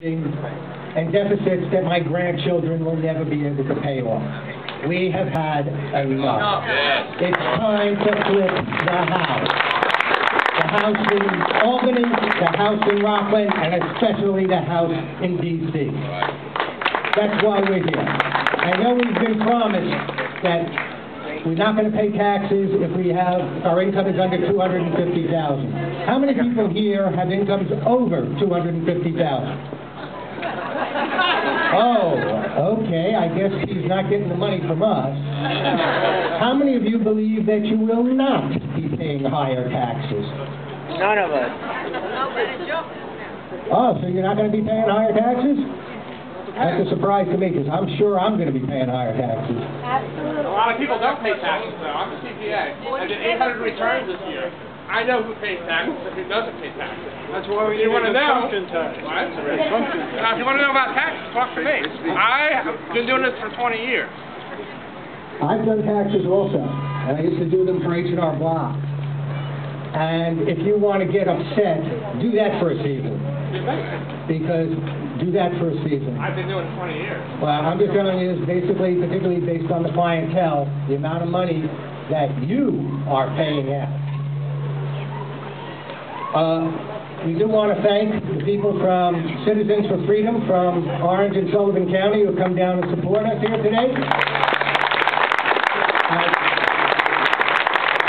and deficits that my grandchildren will never be able to pay off. We have had enough. It's time to flip the house. The house in Albany, the house in Rockland, and especially the house in D.C. That's why we're here. I know we've been promised that we're not going to pay taxes if our income is under $250,000. How many people here have incomes over $250,000? Oh, okay, I guess he's not getting the money from us. How many of you believe that you will not be paying higher taxes? None of us. Oh, so you're not going to be paying higher taxes? That's a surprise to me, because I'm sure I'm going to be paying higher taxes. Absolutely. A lot of people don't pay taxes, though. I'm a CPA. I did 800 returns this year. I know who pays taxes and who doesn't pay taxes. That's why we need a consumption tax. What? If you want to know about taxes, talk to me. I have been doing this for 20 years. I've done taxes also, and I used to do them for H&R Block. And if you want to get upset, do that for a season. Because do that for a season. I've been doing it 20 years. Well, I'm just telling you, basically, particularly based on the clientele, the amount of money that you are paying out. We do want to thank the people from Citizens for Freedom from Orange and Sullivan County who come down and support us here today.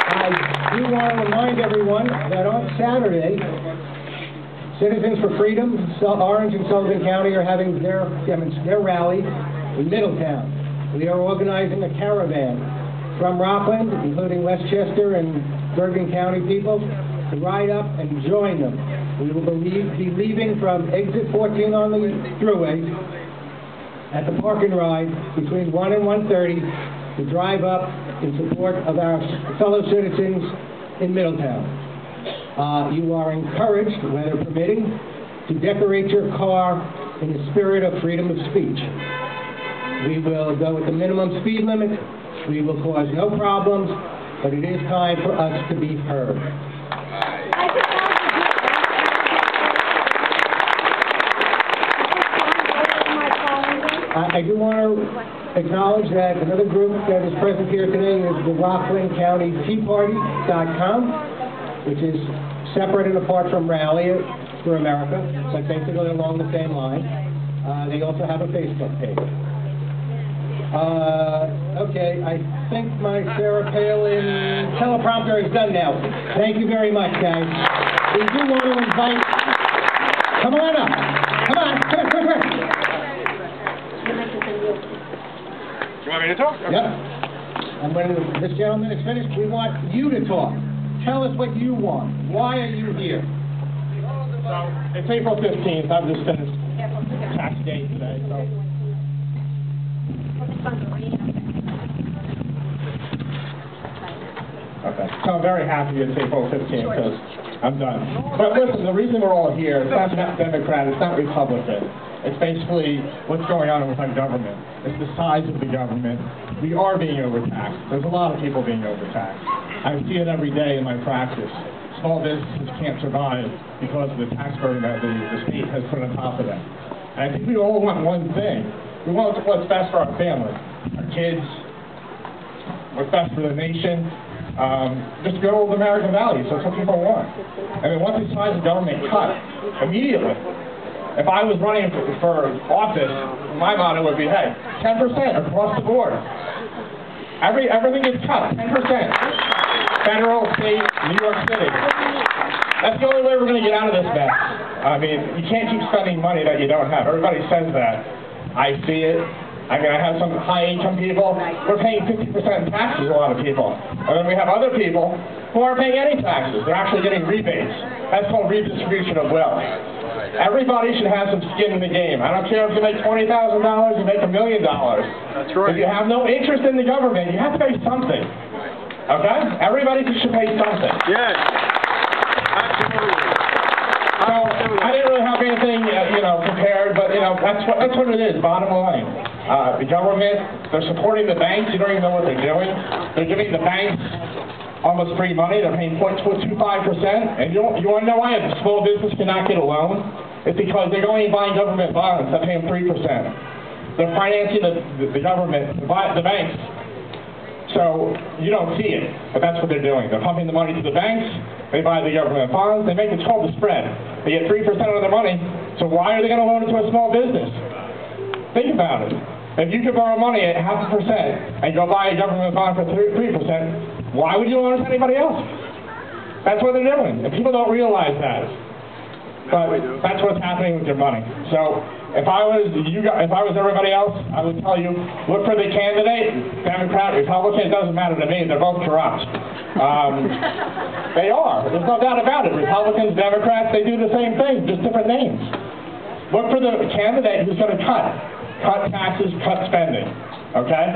I do want to remind everyone that on Saturday, Citizens for Freedom, Orange and Sullivan County are having their rally in Middletown. We are organizing a caravan from Rockland, including Westchester and Bergen County people, to ride up and join them. We will be leaving from exit 14 on the thruway at the park and ride between 1 and 1:30 to drive up in support of our fellow citizens in Middletown. You are encouraged, weather permitting, to decorate your car in the spirit of freedom of speech. We will go at the minimum speed limit. We will cause no problems, but it is time for us to be heard. I do want to acknowledge that another group that is present here today is the Rockland County TeaParty.com, which is separate and apart from Rally for America, but basically along the same line. They also have a Facebook page. Okay, I think my Sarah Palin teleprompter is done now. Thank you very much, guys. We do want to invite... Come on up. Come on. Come on. You want me to talk? Yep. And when this gentleman is finished, we want you to talk. Tell us what you want. Why are you here? So, it's April 15th. I've just finished tax day today, so... Okay. So I'm very happy it's April 15th because I'm done. But listen, the reason we're all here, it's not Democrat, it's not Republican. It's basically what's going on with our government. It's the size of the government. We are being overtaxed. There's a lot of people being overtaxed. I see it every day in my practice. Small businesses can't survive because of the tax burden that the state has put on top of them. And I think we all want one thing. We want what's best for our family, our kids, what's best for the nation. Just good old American values. That's what people want. I mean, once the size of government cut, immediately. If I was running for office, my motto would be, hey, 10% across the board. Everything is cut, 10%. Federal, state, New York City. That's the only way we're going to get out of this mess. I mean, you can't keep spending money that you don't have. Everybody says that. I see it. I mean, I have some high-income people. We're paying 50% in taxes, a lot of people. And then we have other people who aren't paying any taxes. They're actually getting rebates. That's called redistribution of wealth. Everybody should have some skin in the game. I don't care if you make $20,000, you make $1 million. That's right. If you have no interest in the government, you have to pay something. Okay? Everybody should pay something. Yes. Absolutely. So I didn't really have anything, prepared, but that's what it is. Bottom line, the government, they're supporting the banks. You don't even know what they're doing. They're giving the banks almost free money. They're paying 0.25%. And you want to know why a small business cannot get a loan? It's because they're going and buying government bonds that pay them 3%. They're financing the government, the banks. So you don't see it, but that's what they're doing. They're pumping the money to the banks, they buy the government bonds, they make it's called the spread. They get 3% of their money, so why are they going to loan it to a small business? Think about it. If you could borrow money at 0.5% and go buy a government bond for 3%, why would you loan it to anybody else? That's what they're doing, and people don't realize that. But that's what's happening with your money. So if I was everybody else, I would tell you, look for the candidate, Democrat, Republican, it doesn't matter to me, they're both corrupt. They are, there's no doubt about it. Republicans, Democrats, they do the same thing, just different names. Look for the candidate who's going to cut taxes, cut spending, okay?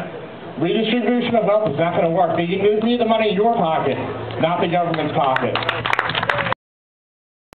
Redistribution of wealth is not going to work. You need the money in your pocket, not the government's pocket.